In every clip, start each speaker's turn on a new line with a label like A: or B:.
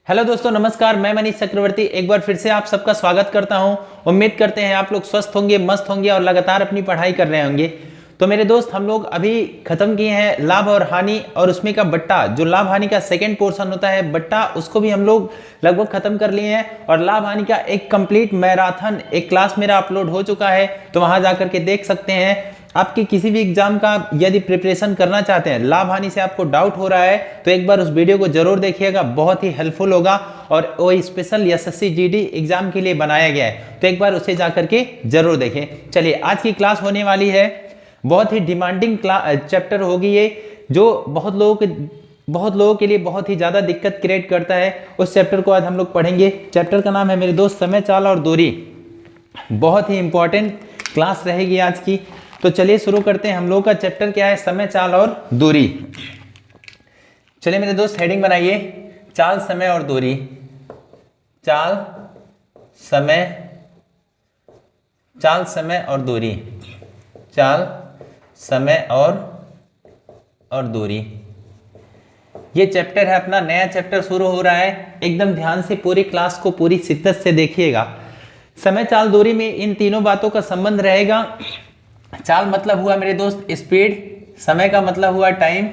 A: Hello दोस्तों, नमस्कार। मैं मनीष चक्रवर्ती एक बार फिर से आप सबका स्वागत करता हूं। उम्मीद करते हैं आप लोग स्वस्थ होंगे, मस्त होंगे और लगातार अपनी पढ़ाई कर रहे होंगे। तो मेरे दोस्त, हम लोग अभी खत्म किए हैं लाभ और हानि और उसमें का बट्टा। जो लाभ हानि का सेकंड पोर्शन होता है बट्टा, उसको भी हम लोग लगभग खत्म कर लिए हैं। और लाभ हानि का एक कंप्लीट मैराथन एक क्लास मेरा अपलोड हो चुका है, तो वहां जाकर के देख सकते हैं। आपकी किसी भी एग्जाम का यदि प्रिपरेशन करना चाहते हैं, लाभ हानि से आपको डाउट हो रहा है, तो एक बार उस वीडियो को जरूर देखिएगा, बहुत ही हेल्पफुल होगा। और वो स्पेशल एसएससी जीडी एग्जाम के लिए बनाया गया है, तो एक बार उसे जाकर के जरूर देखें। चलिए, आज की क्लास होने वाली है, बहुत ही डिमांडिंग चैप्टर होगी ये, जो बहुत लोगों के लिए बहुत ही ज्यादा दिक्कत क्रिएट करता है। उस चैप्टर को आज हम लोग पढ़ेंगे। चैप्टर का नाम है मेरे दोस्त समय, चाल और दूरी। बहुत ही इंपॉर्टेंट क्लास रहेगी आज की। तो चलिए शुरू करते हैं। हम लोग का चैप्टर क्या है? समय, चाल और दूरी। चलिए मेरे दोस्त, हेडिंग बनाइए, चाल, समय और दूरी। चाल, समय, चाल, समय और दूरी। चाल, समय और दूरी। ये चैप्टर है अपना, नया चैप्टर शुरू हो रहा है। एकदम ध्यान से पूरी क्लास को पूरी शिद्दत से देखिएगा। समय, चाल, दूरी में इन तीनों बातों का संबंध रहेगा। चाल मतलब हुआ मेरे दोस्त स्पीड, समय का मतलब हुआ टाइम,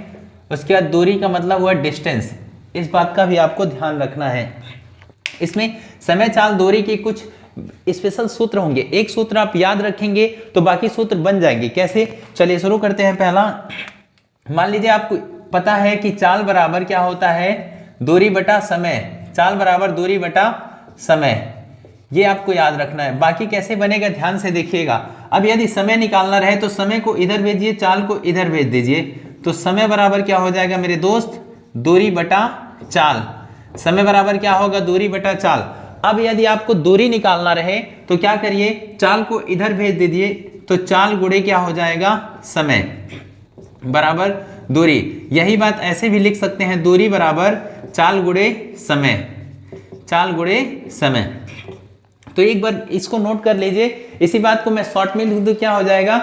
A: उसके बाद दूरी का मतलब हुआ डिस्टेंस। इस बात का भी आपको ध्यान रखना है। इसमें समय, चाल, दूरी के कुछ स्पेशल सूत्र होंगे। एक सूत्र आप याद रखेंगे तो बाकी सूत्र बन जाएंगे। कैसे? चलिए शुरू करते हैं। पहला, मान लीजिए आपको पता है कि चाल बराबर क्या होता है? दूरी बटा समय। चाल बराबर दूरी बटा समय, ये आपको याद रखना है। बाकी कैसे बनेगा ध्यान से देखिएगा। अब यदि समय निकालना रहे तो समय को इधर भेजिए, चाल को इधर भेज दीजिए, तो समय बराबर क्या हो जाएगा मेरे दोस्त? दूरी बटा चाल। समय बराबर क्या होगा? दूरी बटा चाल। अब यदि आपको दूरी निकालना रहे तो क्या करिए? चाल को इधर भेज दीजिए, तो चाल गुणे क्या हो जाएगा? समय बराबर दूरी। यही बात ऐसे भी लिख सकते हैं, दूरी बराबर चाल गुणे समय। चाल गुणे समय। तो एक बार इसको नोट कर लीजिए। इसी बात को मैं शॉर्ट में लिख दूं, क्या हो जाएगा?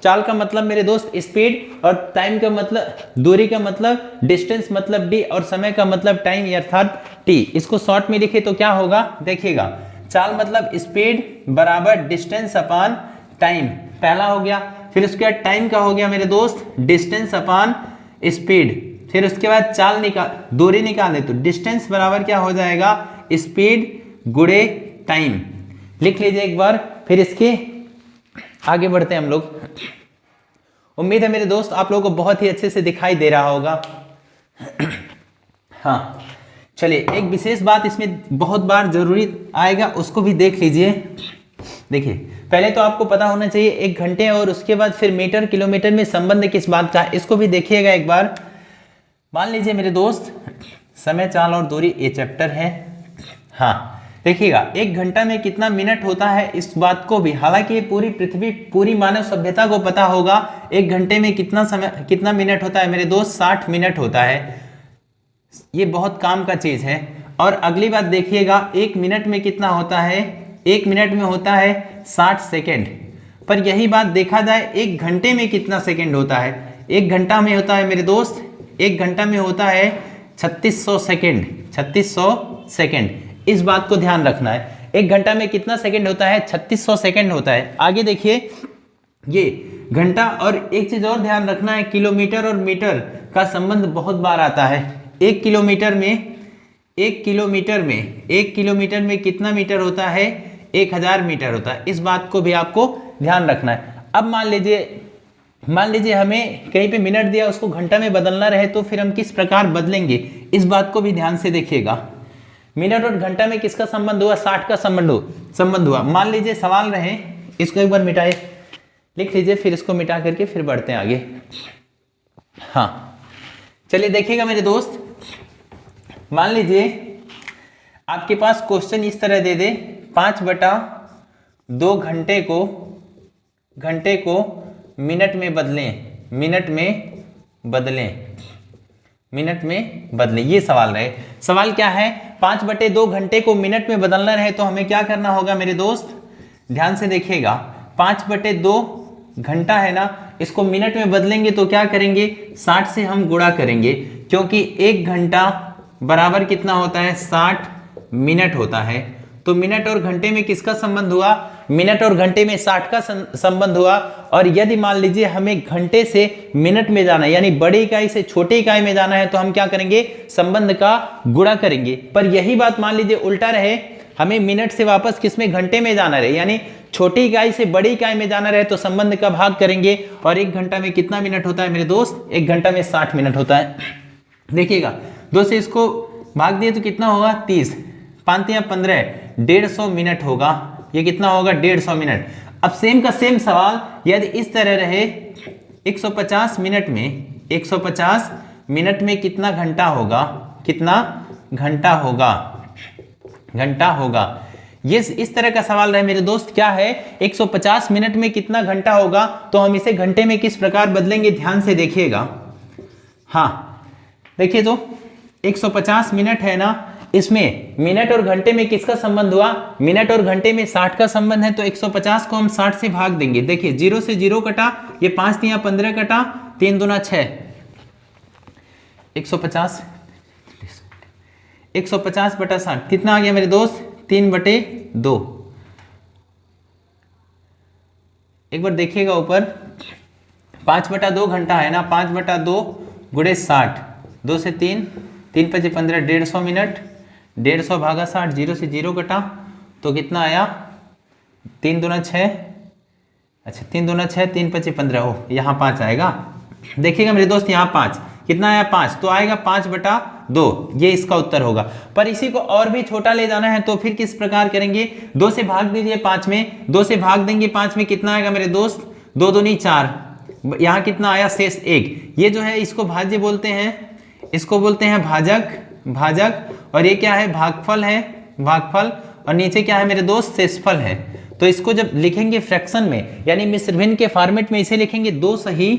A: चाल का मतलब मेरे दोस्त स्पीड, और टाइम का मतलब, दूरी का मतलब डिस्टेंस मतलब डी, और समय का मतलब टाइम अर्थात टी। इसको शॉर्ट में लिखे तो क्या होगा? देखिएगा, चाल मतलब स्पीड बराबर डिस्टेंस अपान टाइम, पहला हो गया। फिर उसके बाद टाइम का हो गया मेरे दोस्त डिस्टेंस अपान स्पीड। फिर उसके बाद चाल दूरी निकाले तो डिस्टेंस बराबर क्या हो जाएगा? स्पीड गुणे टाइम। लिख लीजिए एक बार, फिर इसके आगे बढ़ते हैं हम लोग। उम्मीद है मेरे दोस्त आप लोगों को बहुत ही अच्छे से दिखाई दे रहा होगा। हाँ, चलिए, एक विशेष बात इसमें बहुत बार जरूरी आएगा, उसको भी देख लीजिए। देखिए, पहले तो आपको पता होना चाहिए 1 घंटे, और उसके बाद फिर मीटर किलोमीटर में संबंध किस बात का है, इसको भी देखिएगा एक बार। मान लीजिए मेरे दोस्त, समय, चाल और दूरी ये चैप्टर है। हाँ, देखिएगा 1 घंटा में कितना मिनट होता है, इस बात को भी, हालांकि पूरी पृथ्वी, पूरी मानव सभ्यता को पता होगा 1 घंटे में कितना समय, कितना मिनट होता है मेरे दोस्त? 60 मिनट होता है। ये बहुत काम का चीज है। और अगली बात देखिएगा, 1 मिनट में कितना होता है? 1 मिनट में होता है 60 सेकेंड। पर यही बात देखा जाए 1 घंटे में कितना सेकेंड होता है? 1 घंटा में होता है मेरे दोस्त, 1 घंटा में होता है 3600 सेकेंड। 3600 सेकेंड, इस बात को ध्यान रखना है। 1 घंटा में कितना सेकंड होता है? 3600 सेकंड होता है। आगे देखिए, ये घंटा, और एक चीज और ध्यान रखना है, किलोमीटर और मीटर का संबंध बहुत बार आता है। 1 किलोमीटर में कितना मीटर होता है? 1000 मीटर होता है। इस बात को भी आपको ध्यान रखना है। अब मान लीजिए हमें कहीं पे मिनट दिया, उसको घंटा में बदलना रहे, तो फिर हम किस प्रकार बदलेंगे, इस बात को भी ध्यान से देखिएगा। मिनट और घंटा में किसका संबंध हुआ? 60 का संबंध हुआ। मान लीजिए सवाल रहे, इसको एक बार मिटाए, लिख लीजिए, फिर इसको मिटा करके फिर बढ़ते हैं आगे। हाँ, चलिए देखिएगा मेरे दोस्त, मान लीजिए आपके पास क्वेश्चन इस तरह दे दे, 5/2 घंटे को मिनट में बदलें, ये सवाल रहे। सवाल क्या है? 5/2 घंटे को मिनट में बदलना रहे तो हमें क्या करना होगा मेरे दोस्त? ध्यान से देखिएगा, 5/2 घंटा है ना, इसको मिनट में बदलेंगे तो क्या करेंगे? 60 से हम गुणा करेंगे, क्योंकि 1 घंटा बराबर कितना होता है 60 मिनट होता है। तो मिनट और घंटे में किसका संबंध हुआ, मिनट और घंटे में 60 का संबंध हुआ। और यदि मान लीजिए हमें घंटे से मिनट में जाना है, यानी बड़ी इकाई से छोटी इकाई में जाना है, तो हम क्या करेंगे, संबंध का गुणा करेंगे। पर यही बात मान लीजिए उल्टा रहे, हमें मिनट से वापस किसमें, घंटे में जाना रहे, यानी छोटी इकाई से बड़ी इकाई में जाना रहे, तो संबंध का भाग करेंगे। और 1 घंटा में कितना मिनट होता है मेरे दोस्त, 1 घंटा में 60 मिनट होता है। देखिएगा 2 से इसको भाग दिए तो कितना होगा 30, 5 या 15, 150 मिनट होगा। ये कितना होगा 150 मिनट। अब सेम का सेम सवाल यदि इस तरह रहे 150 मिनट में, 150 मिनट में कितना घंटा होगा, कितना घंटा होगा, घंटा होगा। ये इस तरह का सवाल रहे मेरे दोस्त, क्या है 150 मिनट में कितना घंटा होगा, तो हम इसे घंटे में किस प्रकार बदलेंगे, ध्यान से देखिएगा। हाँ देखिए तो 150 मिनट है ना, इसमें मिनट और घंटे में किसका संबंध हुआ, मिनट और घंटे में 60 का संबंध है। तो 150 को हम 60 से भाग देंगे। देखिए 0 से 0 कटा, ये 5 या 15 कटा, 3 दूना 6, 150 बटा 60 कितना आ गया मेरे दोस्त, 3/2। एक बार देखिएगा ऊपर 5/2 घंटा है ना, 5/2 गुणे 60, 2 से 3, 3 × 5 = 15, 150 मिनट, 150 भागा 60, 0 से 0 कटा, तो कितना आया 3 दूना 6, अच्छा 3 दूना 6, 3 × 5 = 15, हो यहाँ 5 आएगा। देखिएगा मेरे दोस्त यहाँ 5 कितना आया 5, तो आएगा 5/2, ये इसका उत्तर होगा। पर इसी को और भी छोटा ले जाना है तो फिर किस प्रकार करेंगे, 2 से भाग दीजिए 5 में, 2 से भाग देंगे 5 में, कितना आएगा मेरे दोस्त, 2 दूनी 4, यहाँ कितना आया शेष 1। ये जो है इसको भाज्य बोलते हैं, इसको बोलते हैं भाजक, भाजक। और ये क्या है, भागफल है, भागफल। और नीचे क्या है मेरे दोस्त, शेषफल है। तो इसको जब लिखेंगे फ्रैक्शन में, यानी मिश्र भिन्न के फॉर्मेट में इसे लिखेंगे 2 सही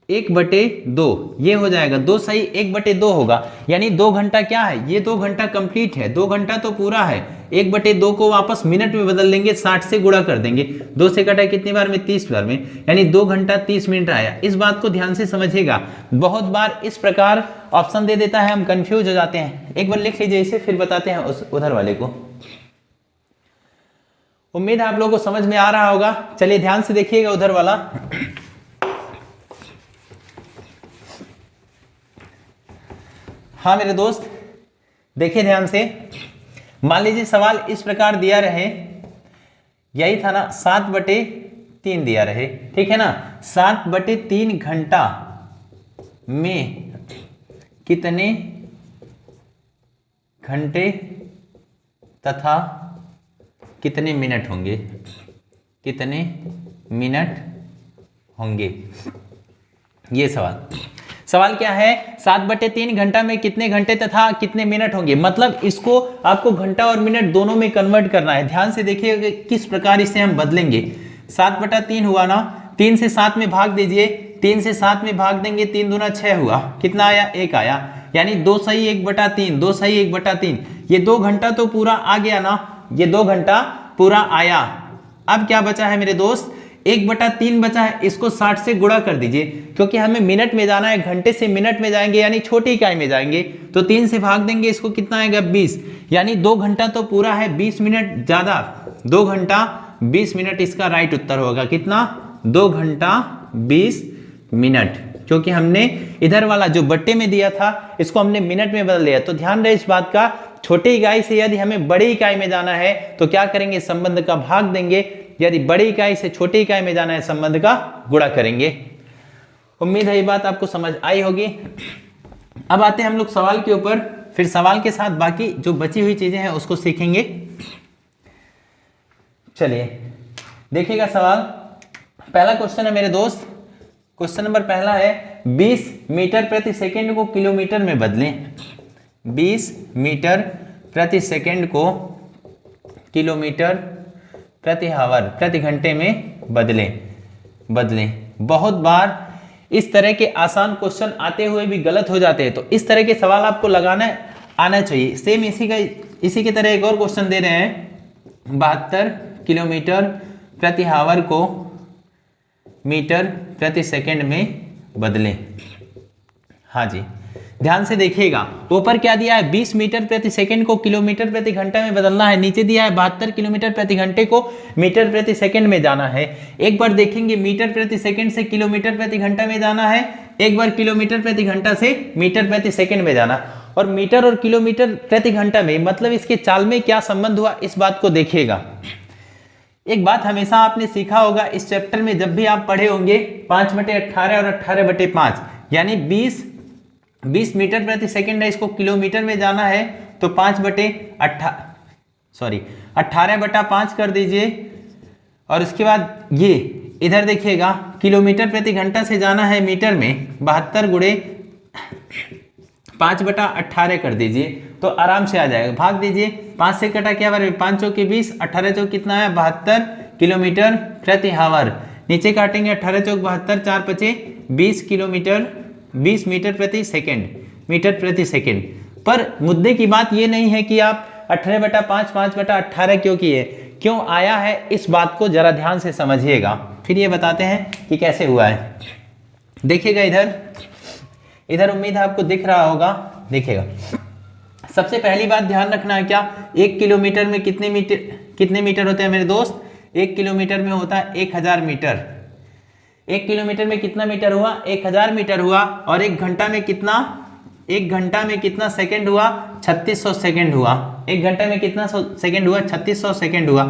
A: 1/2, ये हो जाएगा 2 सही 1/2 होगा। यानी 2 घंटा क्या है, ये 2 घंटा कंप्लीट है, 2 घंटा तो पूरा है। 1/2 को वापस मिनट में बदल देंगे, 60 से गुणा कर देंगे, 2 से कटा कितनी बार में, 30 बार में, यानी 2 घंटा 30 मिनट आया। इस बात को ध्यान से समझिएगा, बहुत बार इस प्रकार ऑप्शन दे देता है, हम कंफ्यूज हो जाते हैं। एक बार लिख लीजिए इसे, फिर बताते हैं उस उधर वाले को। उम्मीद है आप लोगों को समझ में आ रहा होगा। चलिए ध्यान से देखिएगा उधर वाला। हाँ मेरे दोस्त देखिए ध्यान से, मान लीजिए सवाल इस प्रकार दिया रहे, यही था ना 7/3 दिया रहे, ठीक है ना। 7/3 घंटा में कितने घंटे तथा कितने मिनट होंगे, कितने मिनट होंगे, ये सवाल क्या है, 7/3 घंटा में कितने घंटे तथा कितने मिनट होंगे। मतलब इसको आपको घंटा और मिनट दोनों में कन्वर्ट करना है। ध्यान से देखिए किस प्रकार इसे हम बदलेंगे। 7/3 हुआ ना, 3 से 7 में भाग दीजिए, 3 से 7 में भाग देंगे, 3 दूना 6 हुआ, कितना आया 1 आया, यानी 2 सही 1/3, 2 सही 1/3। ये 2 घंटा तो पूरा आ गया ना, ये 2 घंटा पूरा आया। अब क्या बचा है मेरे दोस्त, 1/3 बचा है, इसको 60 से गुणा कर दीजिए, क्योंकि हमें मिनट में जाना है, घंटे से मिनट में जाएंगे, यानी छोटी इकाई में जाएंगे। तो 3 से भाग देंगे, इसको कितना आएगा 20, यानी 2 घंटा तो पूरा है, 20 मिनट ज्यादा, 2 घंटा 20 मिनट इसका राइट उत्तर होगा। कितना, 2 घंटा 20 मिनट, क्योंकि हमने इधर वाला जो बट्टे में दिया था इसको हमने मिनट में बदल दिया। तो ध्यान रहे इस बात का, छोटी इकाई से यदि हमें बड़ी इकाई में जाना है तो क्या करेंगे, संबंध का भाग देंगे, यदि बड़ी इकाई से छोटी इकाई में जाना है संबंध का गुणा करेंगे। उम्मीद है ये बात आपको समझ आई होगी। अब आते हैं हम लोग सवाल के ऊपर, फिर सवाल के साथ बाकी जो बची हुई चीजें हैं उसको सीखेंगे। चलिए देखिएगा सवाल, पहला क्वेश्चन है मेरे दोस्त, क्वेश्चन नंबर पहला है 20 मीटर प्रति सेकंड को किलोमीटर में बदलें। 20 मीटर प्रति सेकंड को किलोमीटर प्रति आवर प्रति घंटे में बदलें। बहुत बार इस तरह के आसान क्वेश्चन आते हुए भी गलत हो जाते हैं, तो इस तरह के सवाल आपको लगाना आना चाहिए। सेम इसी की तरह एक और क्वेश्चन दे रहे हैं, 72 किलोमीटर प्रति आवर को मीटर प्रति सेकंड में बदलें। हाँ जी, ध्यान से देखिएगा, ऊपर क्या दिया है 20 मीटर प्रति सेकंड को किलोमीटर प्रति घंटा में बदलना है, नीचे दिया है 72 किलोमीटर प्रति घंटे को मीटर प्रति सेकंड में जाना है। एक बार देखेंगे मीटर प्रति सेकंड से किलोमीटर प्रति घंटा में जाना है, एक बार किलोमीटर प्रति घंटा से मीटर प्रति सेकंड में जाना, और मीटर और किलोमीटर प्रति घंटा में मतलब इसके चाल में क्या संबंध हुआ इस बात को देखिएगा। एक बात हमेशा आपने सीखा होगा इस चैप्टर में, जब भी आप पढ़े होंगे 5/18 और 18/5 यानी 20 मीटर प्रति सेकंड है, इसको किलोमीटर में जाना है तो 18/5 कर दीजिए, और उसके बाद ये इधर देखिएगा किलोमीटर प्रति घंटा से जाना है मीटर में, 72 गुणे 5/18 कर दीजिए तो आराम से आ जाएगा। भाग दीजिए, 5 से कटा क्या बार 5 चौके 20, 18 चौक कितना है 72 किलोमीटर प्रति हावर, नीचे काटेंगे 18 चौक 72, 4 पचे 20 किलोमीटर 20 मीटर प्रति सेकंड, मीटर प्रति सेकंड। पर मुद्दे की बात ये नहीं है कि आप 18/5 5/18 क्यों किए, क्यों आया है इस बात को जरा ध्यान से समझिएगा, फिर ये बताते हैं कि कैसे हुआ है। देखिएगा इधर उम्मीद है आपको दिख रहा होगा, देखिएगा। सबसे पहली बात ध्यान रखना है क्या, 1 किलोमीटर में कितने मीटर होते हैं मेरे दोस्त, 1 किलोमीटर में होता है 1000 मीटर। 1 किलोमीटर में कितना मीटर हुआ 1000 मीटर हुआ, और 1 घंटा में कितना सेकंड हुआ 3600 सेकंड हुआ। 1 घंटे में कितना सेकंड हुआ 3600 सेकंड हुआ।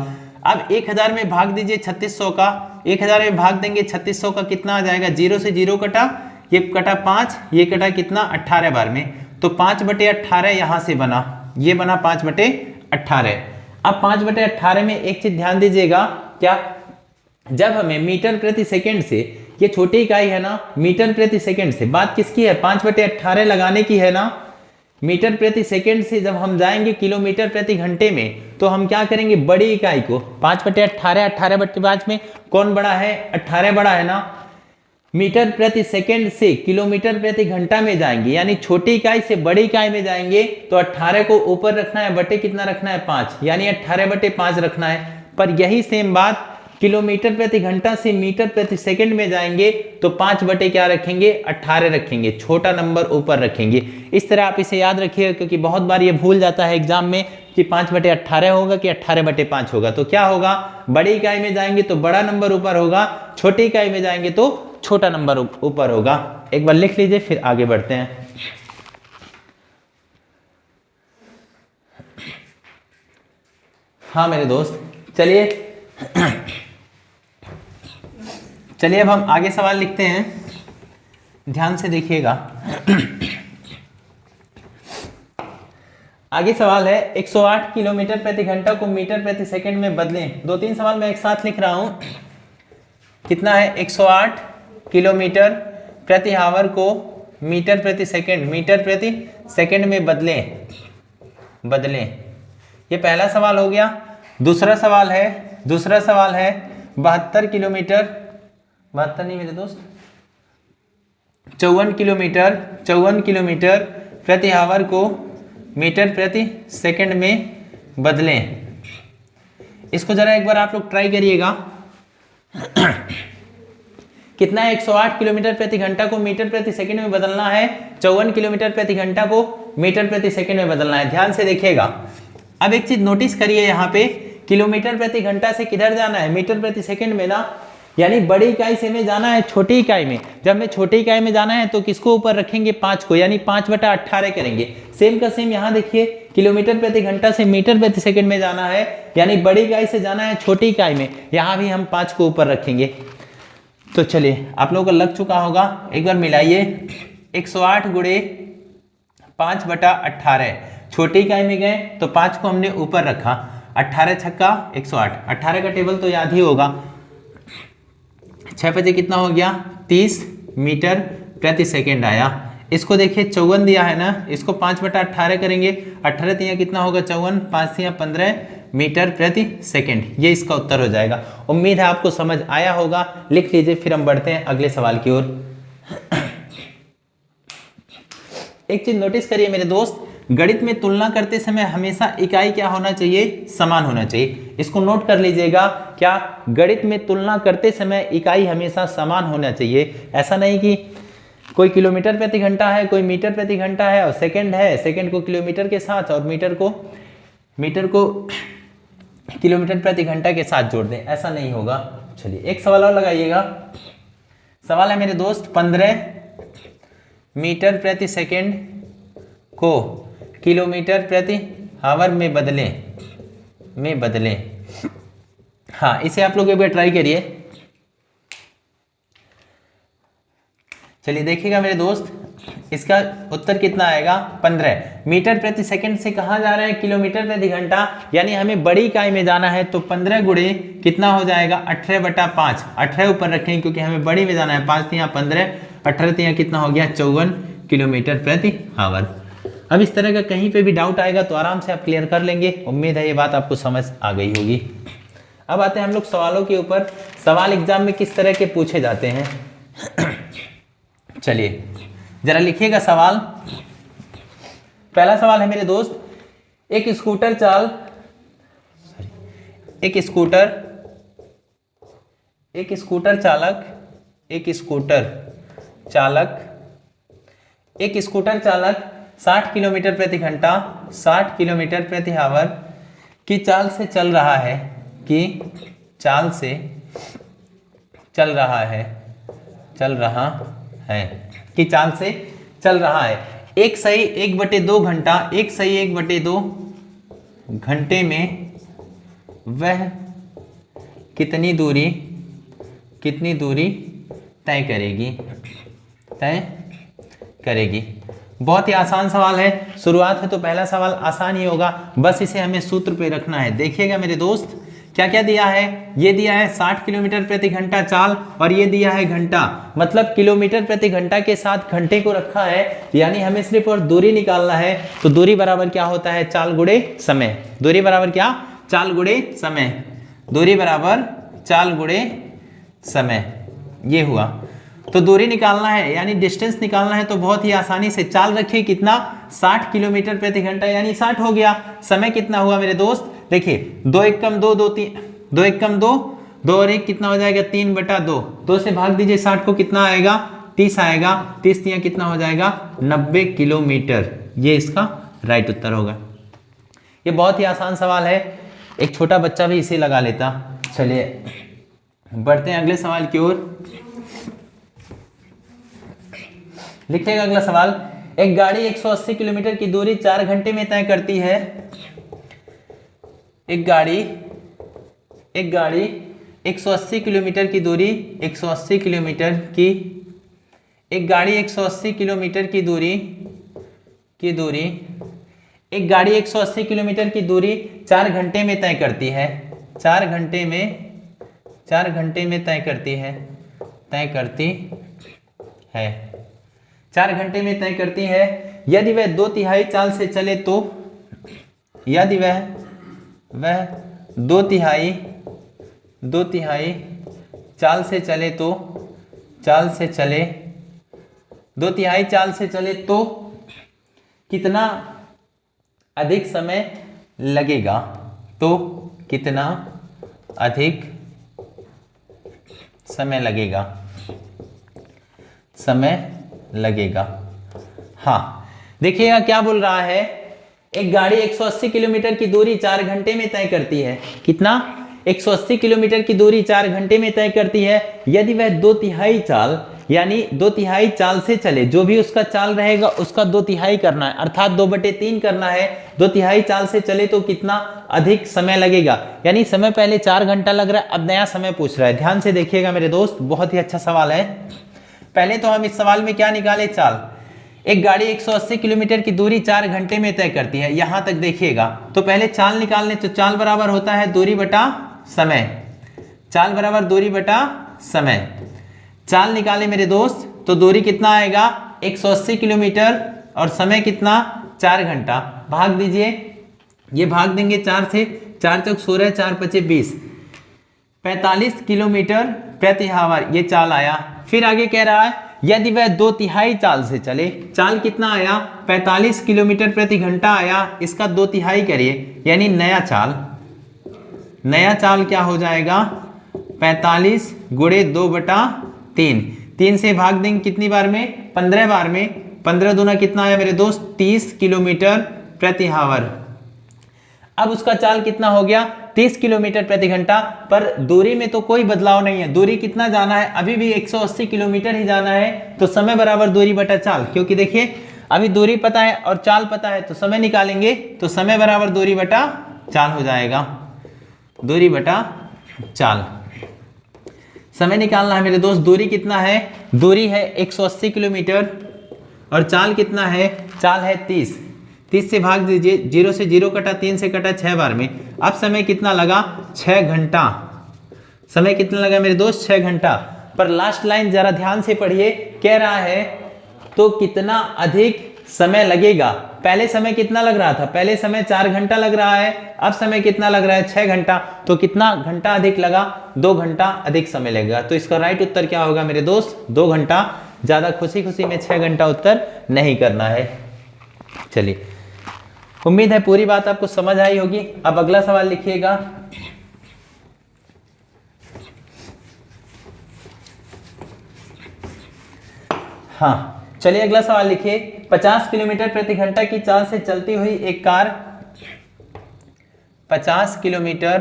A: अब 1000 में भाग दीजिए 3600 का, 1000 में भाग देंगे 3600 का कितना आ जाएगा, 0 से 0 कटा, ये कटा 5, ये कटा कितना 18 बार में, तो 5/18 यहाँ से बना, ये बना 5/18। अब 5/18 में एक चीज ध्यान दीजिएगा, क्या जब हमें मीटर प्रति सेकंड से, ये छोटी इकाई है ना, मीटर प्रति सेकंड से, बात किसकी है 5/18 लगाने की है ना, मीटर प्रति सेकंड से जब हम जाएंगे किलोमीटर प्रति घंटे में तो हम क्या करेंगे, बड़ी इकाई को 5/18 18/5 में कौन बड़ा है 18 बड़ा है ना, मीटर प्रति सेकंड से किलोमीटर प्रति घंटा में जाएंगे, यानी छोटी इकाई से बड़ी इकाई में जाएंगे तो 18 को ऊपर रखना है, बटे कितना रखना है 5, यानी 18/5 रखना है। पर यही सेम बात किलोमीटर प्रति घंटा से मीटर प्रति सेकंड में जाएंगे तो 5 बटे क्या रखेंगे 18 रखेंगे, छोटा नंबर ऊपर रखेंगे। इस तरह आप इसे याद रखिएगा, क्योंकि बहुत बार ये भूल जाता है एग्जाम में कि 5/18 होगा कि 18/5 होगा। तो क्या होगा, बड़ी इकाई में जाएंगे तो बड़ा नंबर ऊपर होगा, छोटी इकाई में जाएंगे तो छोटा नंबर ऊपर होगा। एक बार लिख लीजिए फिर आगे बढ़ते हैं। हाँ मेरे दोस्त, चलिए अब हम आगे सवाल लिखते हैं, ध्यान से देखिएगा। आगे सवाल है 108 किलोमीटर प्रति घंटा को मीटर प्रति सेकंड में बदलें। 2-3 सवाल मैं एक साथ लिख रहा हूं। कितना है 108 किलोमीटर प्रति आवर को मीटर प्रति सेकंड में बदलें। ये पहला सवाल हो गया। दूसरा सवाल है 72 किलोमीटर, 72 नहीं मेरे दोस्त, 54 किलोमीटर प्रति आवर को मीटर प्रति सेकंड में बदलें। इसको जरा एक बार आप लोग ट्राई करिएगा। कितना है 108 किलोमीटर प्रति घंटा को मीटर प्रति सेकंड में बदलना है, 54 किलोमीटर प्रति घंटा को मीटर प्रति सेकंड में बदलना है। ध्यान से देखिएगा। अब एक चीज नोटिस करिए, यहाँ पे किलोमीटर प्रति घंटा से किधर जाना है, मीटर प्रति सेकंड में ना, यानी बड़ी इकाई से में जाना है छोटी इकाई में। जब हमें छोटी इकाई में जाना है तो किसको ऊपर रखेंगे 5 को, यानी 5/18 करेंगे। सेम का सेम यहाँ देखिए, किलोमीटर प्रति घंटा से मीटर प्रति सेकंड में जाना है, यानी बड़ी इकाई से जाना है छोटी इकाई में, यहाँ भी हम 5 को ऊपर रखेंगे। तो चलिए आप लोगों को लग चुका होगा, एक बार मिलाइए। 108 गुणे 5/18, छोटी इकाई में गए तो 5 को हमने ऊपर रखा, 18 छक्का 108, 18 का टेबल तो याद ही होगा। 6 बजे कितना हो गया 30 मीटर प्रति सेकंड आया। इसको देखिए 54 दिया है ना, इसको 5/18 करेंगे, 18 तिया कितना होगा 54, 5 तिया 15 मीटर प्रति सेकंड। ये इसका उत्तर हो जाएगा। उम्मीद है आपको समझ आया होगा। लिख लीजिए, फिर हम बढ़ते हैं अगले सवाल की ओर। एक चीज नोटिस करिए मेरे दोस्त, गणित में तुलना करते समय हमेशा इकाई क्या होना चाहिए, समान होना चाहिए। इसको नोट कर लीजिएगा, क्या गणित में तुलना करते समय इकाई हमेशा समान होना चाहिए। ऐसा नहीं कि कोई किलोमीटर प्रति घंटा है, कोई मीटर प्रति घंटा है, और सेकंड है, सेकंड को किलोमीटर के साथ और मीटर को किलोमीटर प्रति घंटा के साथ जोड़ दें, ऐसा नहीं होगा। चलिए एक सवाल और लगाइएगा। सवाल है मेरे दोस्त, 15 मीटर प्रति सेकंड को किलोमीटर प्रति आवर में बदलें। हाँ, इसे आप लोग एक बार ट्राई करिए। चलिए देखिएगा मेरे दोस्त, इसका उत्तर कितना आएगा, 15 मीटर प्रति सेकंड से कहाँ जा रहे हैं, किलोमीटर प्रति घंटा, यानी हमें बड़ी इकाई में जाना है, तो 15 गुणे कितना हो जाएगा, 18/5। 18 ऊपर रखें क्योंकि हमें बड़ी में जाना है, 5 तिया 15, 18 तिया कितना हो गया, 54 किलोमीटर प्रति आवर। अब इस तरह का कहीं पे भी डाउट आएगा तो आराम से आप क्लियर कर लेंगे। उम्मीद है ये बात आपको समझ आ गई होगी। अब आते हैं हम लोग सवालों के ऊपर। सवाल एग्जाम में किस तरह के पूछे जाते हैं चलिए जरा लिखिएगा सवाल। पहला सवाल है मेरे दोस्त, एक स्कूटर चालक 60 किलोमीटर प्रति घंटा 60 किलोमीटर प्रति आवर की चाल से चल रहा है। एक सही 1/2 घंटे में वह कितनी दूरी तय करेगी। बहुत ही आसान सवाल है, शुरुआत है तो पहला सवाल आसान ही होगा, बस इसे हमें सूत्र पे रखना है। देखिएगा मेरे दोस्त, क्या क्या दिया है, ये दिया है 60 किलोमीटर प्रति घंटा चाल, और ये दिया है घंटा, मतलब किलोमीटर प्रति घंटा के साथ घंटे को रखा है, यानी हमें सिर्फ और दूरी निकालना है। तो दूरी बराबर क्या होता है, चाल गुणे समय। दूरी बराबर क्या, चाल गुणे समय। दूरी बराबर चाल गुणे समय, ये हुआ। तो दूरी निकालना है यानी डिस्टेंस निकालना है, तो बहुत ही आसानी से चाल रखिए कितना, 60 किलोमीटर प्रति घंटा यानी 60 हो गया। समय कितना हुआ मेरे दोस्त, देखिए 2 1 कम 2 2 3 2 1 कम 2 2 और 1 कितना हो जाएगा, 3/2। 2 से भाग दीजिए 60 को, कितना आएगा, 30 आएगा। 30 तिया कितना हो जाएगा, 90 किलोमीटर। ये इसका राइट उत्तर होगा। ये बहुत ही आसान सवाल है, एक छोटा बच्चा भी इसे लगा लेता। चलिए बढ़ते हैं अगले सवाल की ओर। लिखिएगा अगला सवाल, एक गाड़ी 180 किलोमीटर की दूरी 4 घंटे में तय करती है। एक गाड़ी 180 किलोमीटर की दूरी 180 किलोमीटर की एक गाड़ी 180 किलोमीटर की दूरी एक गाड़ी 180 किलोमीटर की दूरी 4 घंटे में तय करती है। 4 घंटे में तय करती है 4 घंटे में तय करती है। यदि वह 2/3 चाल से चले तो, यदि वह 2/3 चाल से चले तो 2/3 चाल से चले तो कितना अधिक समय लगेगा। तो कितना अधिक समय लगेगा। हाँ देखिएगा क्या बोल रहा है, एक गाड़ी 180 किलोमीटर की दूरी 4 घंटे में तय करती है। कितना, 180 किलोमीटर की दूरी 4 घंटे में तय करती है। यदि वह 2/3 चाल यानी 2/3 चाल से चले, जो भी उसका चाल रहेगा उसका 2/3 करना है, अर्थात 2/3 करना है। 2/3 चाल से चले तो कितना अधिक समय लगेगा, यानी समय पहले 4 घंटा लग रहा है, अब नया समय पूछ रहा है। ध्यान से देखिएगा मेरे दोस्त, बहुत ही अच्छा सवाल है। पहले तो हम इस सवाल में क्या निकाले, चाल। एक गाड़ी 180 किलोमीटर की दूरी 4 घंटे में तय करती है, यहां तक देखिएगा। तो पहले चाल निकालने, तो चाल बराबर होता है दूरी बटा समय। चाल बराबर दूरी बटा समय। चाल निकाले मेरे दोस्त, तो दूरी कितना आएगा, 180 किलोमीटर, और समय कितना, 4 घंटा। भाग दीजिए, ये भाग देंगे 4 से, 4 चौक 16, 4 पचे 20, 45 किलोमीटर प्रति आवर ये चाल आया। फिर आगे कह रहा है यदि वह 2/3 चाल से चले, चाल कितना आया, 45 किलोमीटर प्रति घंटा आया, इसका 2/3 करिए, यानी नया चाल क्या हो जाएगा, 45 गुणे 2/3। 3 से भाग देंगे कितनी बार में, 15 बार में। 15 दूना कितना आया मेरे दोस्त, 30 किलोमीटर प्रति हावर। अब उसका चाल कितना हो गया, 30 किलोमीटर प्रति घंटा। पर दूरी में तो कोई बदलाव नहीं है, दूरी कितना जाना है, अभी भी 180 किलोमीटर ही जाना है। तो समय बराबर दूरी बटा चाल, क्योंकि देखिए अभी दूरी पता है और चाल पता है, तो समय निकालेंगे तो समय बराबर दूरी बटा चाल हो जाएगा। दूरी बटा चाल, समय निकालना है मेरे दोस्त। दूरी कितना है, दूरी है 180 किलोमीटर और चाल कितना है, चाल है 30। 30 से भाग दीजिए, 0 से 0 कटा, 3 से कटा 6 बार में। अब समय कितना लगा, 6 घंटा। समय कितना लगा मेरे दोस्त, 6 घंटा। पर लास्ट लाइन जरा ध्यान से पढ़िए, कह रहा है तो कितना अधिक समय लगेगा। पहले समय कितना लग रहा था, पहले समय 4 घंटा लग रहा है, अब समय कितना लग रहा है, 6 घंटा। तो कितना घंटा अधिक लगा, 2 घंटा अधिक समय लगेगा। तो इसका राइट उत्तर क्या होगा मेरे दोस्त, 2 घंटा। ज्यादा खुशी खुशी में 6 घंटा उत्तर नहीं करना है। चलिए, उम्मीद है पूरी बात आपको समझ आई होगी। अब अगला सवाल लिखिएगा। हाँ चलिए, अगला सवाल लिखिए। 50 किलोमीटर प्रति घंटा की चाल से चलती हुई एक कार 50 किलोमीटर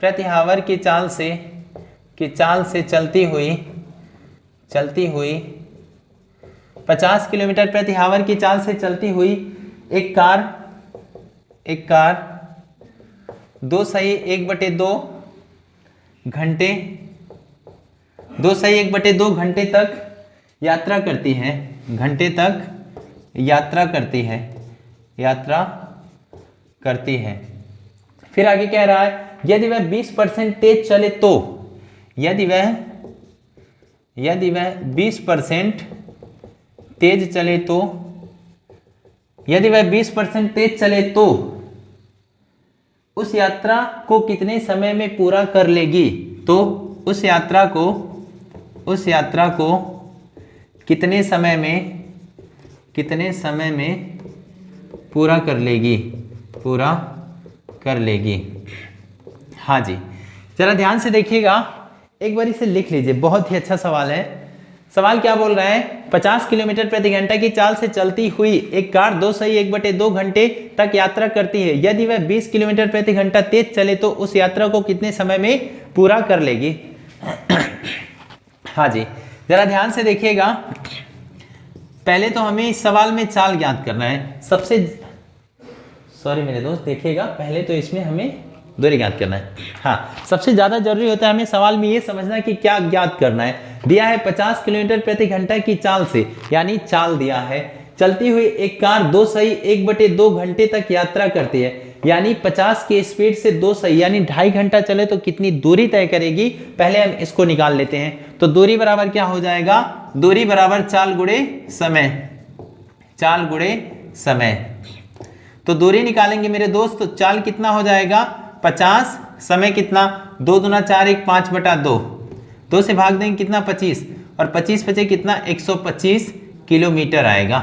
A: प्रति हावर की चाल से चलती हुई 50 किलोमीटर प्रति हावर की चाल से चलती हुई एक कार 2 सही 1/2 घंटे 2 सही 1/2 घंटे तक यात्रा करती है। फिर आगे कह रहा है, यदि वह 20% तेज चले तो, यदि वह 20% तेज चले तो, यदि वह 20% तेज चले तो उस यात्रा को कितने समय में पूरा कर लेगी। तो उस यात्रा को कितने समय में पूरा कर लेगी। हाँ जी, जरा ध्यान से देखिएगा, एक बार इसे लिख लीजिए, बहुत ही अच्छा सवाल है। सवाल क्या बोल रहा है, 50 किलोमीटर प्रति घंटा की चाल से चलती हुई एक कार 2 सही 1/2 घंटे तक यात्रा करती है। यदि वह 20 किलोमीटर प्रति घंटा तेज चले तो उस यात्रा को कितने समय में पूरा कर लेगी। हाँ जी, जरा ध्यान से देखिएगा। पहले तो हमें इस सवाल में चाल ज्ञात करना है। सॉरी मेरे दोस्त, देखिएगा, पहले तो इसमें हमें दूरी ज्ञात करना है। हाँ, सबसे ज्यादा जरूरी होता है हमें सवाल में ये समझना कि क्या ज्ञात करना है। दिया है 50 किलोमीटर प्रति घंटा की चाल से, यानी चाल दिया है। चलती हुई एक कार 2 सही 1/2 घंटे तक यात्रा करती है, यानी 50 की स्पीड से 2 सही यानी 2.5 घंटा चले तो कितनी दूरी तय करेगी। पहले हम इसको निकाल लेते हैं। तो दूरी बराबर क्या हो जाएगा, दूरी बराबर चाल गुणे समय। तो दूरी निकालेंगे मेरे दोस्त, तो चाल कितना हो जाएगा 50, समय कितना 2 दूना 4 1 5/2, 2 से भाग देंगे कितना 25, और 25 बचे कितना 125 किलोमीटर आएगा।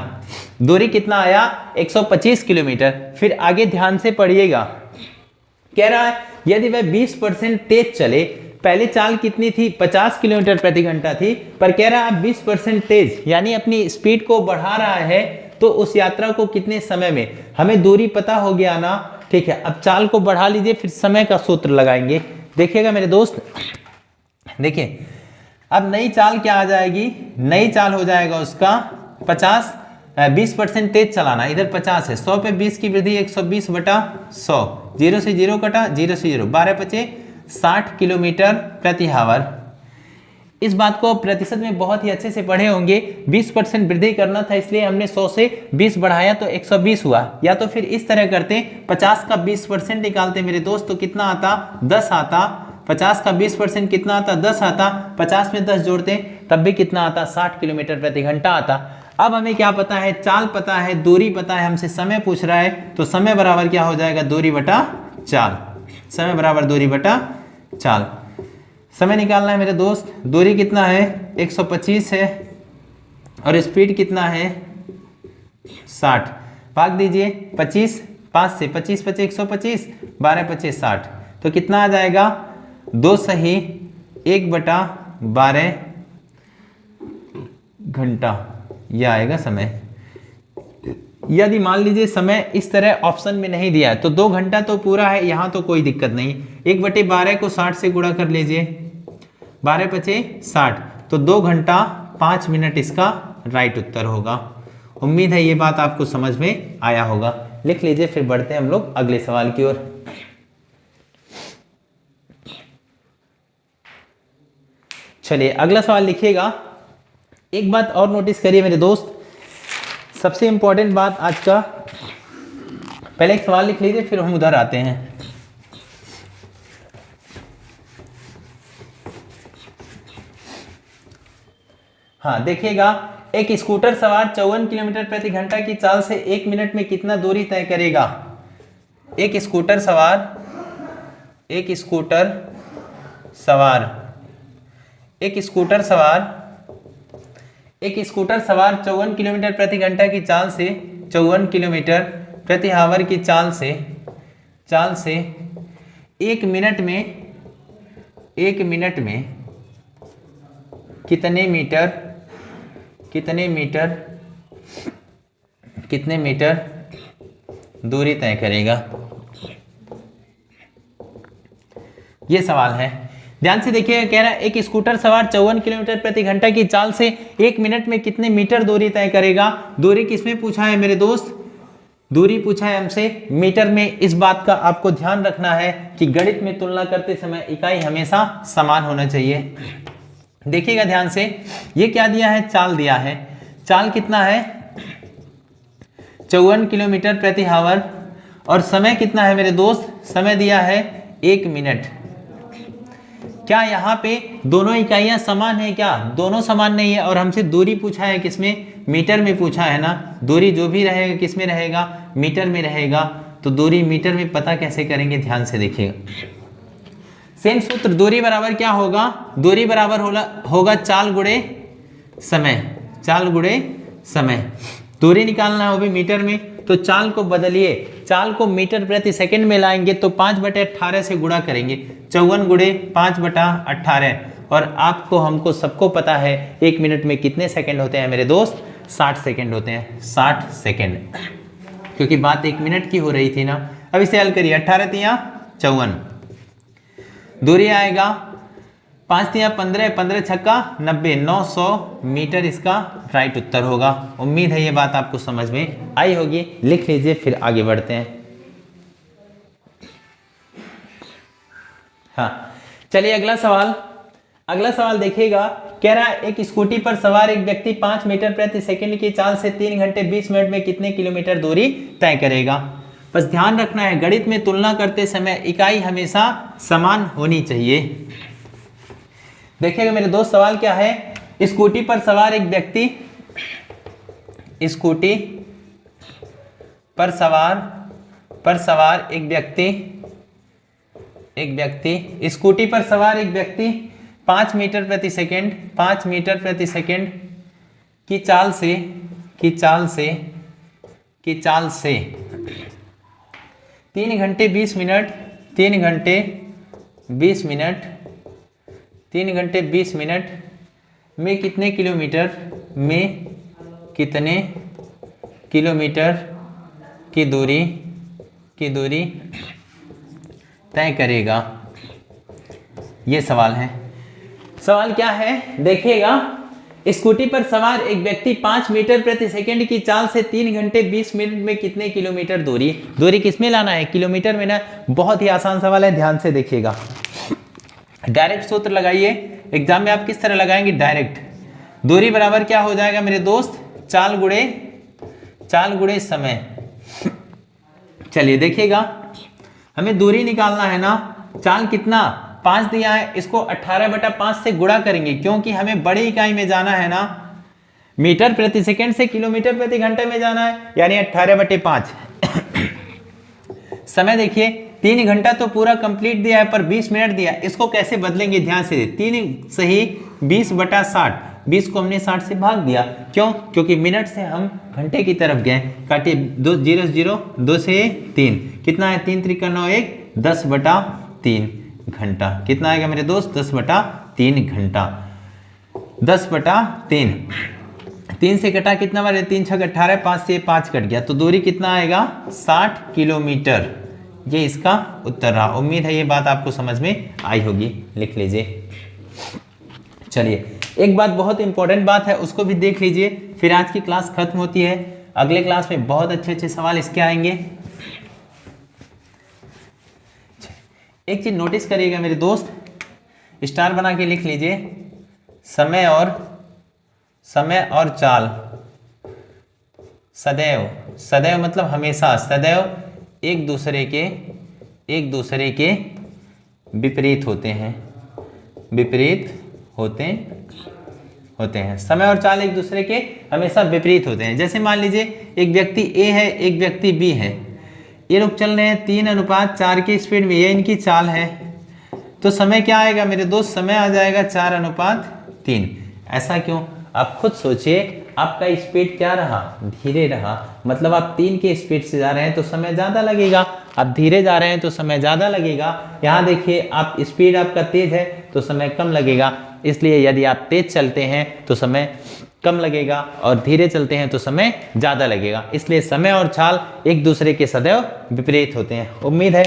A: दूरी कितना आया 125 किलोमीटर। फिर आगे ध्यान से पढ़िएगा, कह रहा है यदि वह 20% तेज चले। पहले चाल कितनी थी 50 किलोमीटर प्रति घंटा थी, पर कह रहा है 20% तेज यानी अपनी स्पीड को बढ़ा रहा है, तो उस यात्रा को कितने समय में। हमें दूरी पता हो गया ना, ठीक है। अब चाल को बढ़ा लीजिए, फिर समय का सूत्र लगाएंगे। देखिएगा मेरे दोस्त, देखिए अब नई चाल क्या आ जाएगी, नई चाल हो जाएगा उसका 20% तेज चलाना। इधर 50 है, 100 पे 20 की वृद्धि 120/100, 0 से 0 कटा, 0 से 0, 12 बचे 60 किलोमीटर प्रति हावर। इस बात को प्रतिशत में बहुत ही अच्छे से पढ़े होंगे। 20% वृद्धि करना था, इसलिए हमने 100 से 20 बढ़ाया तो 120 हुआ। या तो फिर इस तरह करते, 50 का 20% निकालते मेरे दोस्त, तो कितना आता 10 आता। 50 का 20% कितना आता 10 आता। 50 में 10 जोड़ते तब भी कितना आता 60 किलोमीटर प्रति घंटा आता। अब हमें क्या पता है, चाल पता है, दूरी पता है, हमसे समय पूछ रहा है, तो समय बराबर क्या हो जाएगा दूरी बटा चाल। समय बराबर दूरी बटा चाल। समय निकालना है मेरे दोस्त, दूरी कितना है 125 है और स्पीड कितना है 60। भाग दीजिए 25, 5 से 25 बचे 125, 12 बचे 60, तो कितना आ जाएगा 2 सही 1/12 घंटा, यह आएगा समय। यदि मान लीजिए समय इस तरह ऑप्शन में नहीं दिया है तो 2 घंटा तो पूरा है, यहाँ तो कोई दिक्कत नहीं। 1/12 को 60 से गुणा कर लीजिए, 12 पचे 60, तो 2 घंटा 5 मिनट इसका राइट उत्तर होगा। उम्मीद है ये बात आपको समझ में आया होगा। लिख लीजिए, फिर बढ़ते हैं हम लोग अगले सवाल की ओर। चलिए अगला सवाल लिखिएगा। एक बात और नोटिस करिए मेरे दोस्त, सबसे इंपॉर्टेंट बात आज का, पहले एक सवाल लिख लीजिए फिर हम उधर आते हैं। हाँ देखिएगा, एक स्कूटर सवार 54 किलोमीटर प्रति घंटा की चाल से 1 मिनट में कितना दूरी तय करेगा। एक स्कूटर सवार 54 किलोमीटर प्रति घंटा की चाल से 54 किलोमीटर प्रति आवर की चाल से 1 मिनट में कितने मीटर दूरी तय करेगा, ये सवाल है। ध्यान से देखिएगा, कह रहा है एक स्कूटर सवार 54 किलोमीटर प्रति घंटा की चाल से 1 मिनट में कितने मीटर दूरी तय करेगा। दूरी किसमें पूछा है मेरे दोस्त, दूरी पूछा है हमसे मीटर में। इस बात का आपको ध्यान रखना है कि गणित में तुलना करते समय इकाई हमेशा समान होना चाहिए। देखिएगा ध्यान से, ये क्या दिया है, चाल दिया है। चाल कितना है, 54 किलोमीटर प्रति आवर, और समय कितना है मेरे दोस्त, समय दिया है 1 मिनट। क्या यहाँ पे दोनों इकाइयां समान है, क्या दोनों समान नहीं है। और हमसे दूरी पूछा है किसमें, मीटर में पूछा है ना। दूरी जो भी रहेगा किसमें रहेगा, मीटर में रहेगा। तो दूरी मीटर में पता कैसे करेंगे, ध्यान से देखिएगा। सेम सूत्र, दूरी बराबर क्या होगा, दूरी बराबर होगा चाल गुणे समय। दूरी निकालना है वो भी मीटर में, तो चाल को बदलिए, चाल को मीटर प्रति सेकंड में लाएंगे तो 5/18 से गुणा करेंगे। 54 गुणे 5/18, और आपको हमको सबको पता है 1 मिनट में कितने सेकंड होते हैं मेरे दोस्त, 60 सेकंड होते हैं, 60 सेकंड। क्योंकि बात 1 मिनट की हो रही थी ना। अब इसे हल करिए, 18 तिया 54, दूरी आएगा 5 तिया 15, 15 छक्का 90, 900 मीटर इसका राइट उत्तर होगा। उम्मीद है ये बात आपको समझ में आई होगी। लिख लीजिए, फिर आगे बढ़ते हैं। हाँ चलिए अगला सवाल देखिएगा। कह रहा है एक स्कूटी पर सवार एक व्यक्ति 5 मीटर प्रति सेकंड की चाल से 3 घंटे 20 मिनट में कितने किलोमीटर दूरी तय करेगा। बस ध्यान रखना है, गणित में तुलना करते समय इकाई हमेशा समान होनी चाहिए। देखिएगा मेरे दोस्त, सवाल क्या है, स्कूटी पर सवार एक व्यक्ति, स्कूटी पर सवार स्कूटी पर सवार एक व्यक्ति 5 मीटर प्रति सेकंड की चाल से 3 घंटे 20 मिनट में कितने किलोमीटर की दूरी तय करेगा, ये सवाल है। सवाल क्या है देखिएगा, स्कूटी पर सवार एक व्यक्ति 5 मीटर प्रति सेकंड की चाल से 3 घंटे 20 मिनट में कितने किलोमीटर दूरी किसमें लाना है, किलोमीटर में ना। बहुत ही आसान सवाल है, ध्यान से देखिएगा। डायरेक्ट सूत्र लगाइए, एग्जाम में आप किस तरह लगाएंगे, डायरेक्ट। दूरी बराबर क्या हो जाएगा मेरे दोस्त, चाल गुणे समय। चलिए देखिएगा, हमें दूरी निकालना है ना। चाल कितना 5 दिया है, इसको 18/5 से गुणा करेंगे, क्योंकि हमें बड़ी इकाई में जाना है ना। मीटर प्रति सेकंड से किलोमीटर प्रति घंटे में जाना है, यानी 18/5। समय देखिए, 3 घंटा तो पूरा कंप्लीट दिया है, पर 20 मिनट दिया। इसको कैसे बदलेंगे, ध्यान से। 3 सही 20/60, 20 को हमने 60 से भाग दिया। क्यों, क्योंकि मिनट से हम घंटे की तरफ गए। काटिए, 2 0 0, 2 से 3 कितना है, 3 3 9 1, 10/3 घंटा। कितना आएगा मेरे दोस्त, 10/3 घंटा, 10/3। 3 से कटा कितना बार, 3 छक 18, 5 से 5 कट गया, तो दूरी कितना आएगा 60 किलोमीटर। ये इसका उत्तर रहा। उम्मीद है ये बात आपको समझ में आई होगी, लिख लीजिए। चलिए एक बात बहुत इंपॉर्टेंट बात है उसको भी देख लीजिए, फिर आज की क्लास खत्म होती है। अगले क्लास में बहुत अच्छे अच्छे सवाल इसके आएंगे। एक चीज नोटिस करिएगा मेरे दोस्त, स्टार बना के लिख लीजिए, समय और चाल सदैव, सदैव मतलब हमेशा, सदैव एक दूसरे के विपरीत होते हैं, विपरीत होते हैं। समय और चाल एक दूसरे के हमेशा विपरीत होते हैं। जैसे मान लीजिए एक व्यक्ति ए है, एक व्यक्ति बी है, ये लोग चल रहे हैं 3:4 की स्पीड में, ये इनकी चाल है, तो समय क्या आएगा मेरे दोस्त, समय आ जाएगा 4:3। ऐसा क्यों, आप खुद सोचिए, आपका स्पीड क्या रहा, धीरे रहा, मतलब आप 3 की स्पीड से जा रहे हैं तो समय ज्यादा लगेगा, आप धीरे जा रहे हैं तो समय ज्यादा लगेगा। यहाँ देखिए आप स्पीड आपका तेज है तो समय कम लगेगा, इसलिए यदि आप तेज चलते हैं तो समय कम लगेगा और धीरे चलते हैं तो समय ज्यादा लगेगा। इसलिए समय और चाल एक दूसरे के सदैव विपरीत होते हैं। उम्मीद है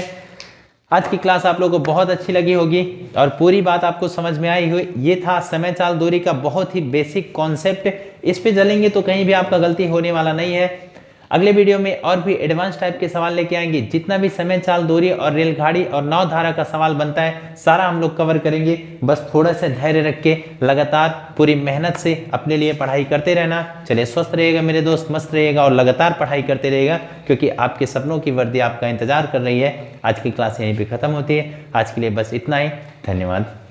A: आज की क्लास आप लोगों को बहुत अच्छी लगी होगी और पूरी बात आपको समझ में आई हुई। ये था समय चाल दूरी का बहुत ही बेसिक कॉन्सेप्ट, इस पे चलेंगे तो कहीं भी आपका गलती होने वाला नहीं है। अगले वीडियो में और भी एडवांस टाइप के सवाल लेके आएंगे, जितना भी समय चाल दूरी और रेलगाड़ी और नाव धारा का सवाल बनता है सारा हम लोग कवर करेंगे। बस थोड़ा सा धैर्य रख के लगातार पूरी मेहनत से अपने लिए पढ़ाई करते रहना। चलिए स्वस्थ रहिएगा मेरे दोस्त, मस्त रहिएगा और लगातार पढ़ाई करते रहिएगा, क्योंकि आपके सपनों की वर्दी आपका इंतजार कर रही है। आज की क्लास यहीं पर खत्म होती है। आज के लिए बस इतना ही, धन्यवाद।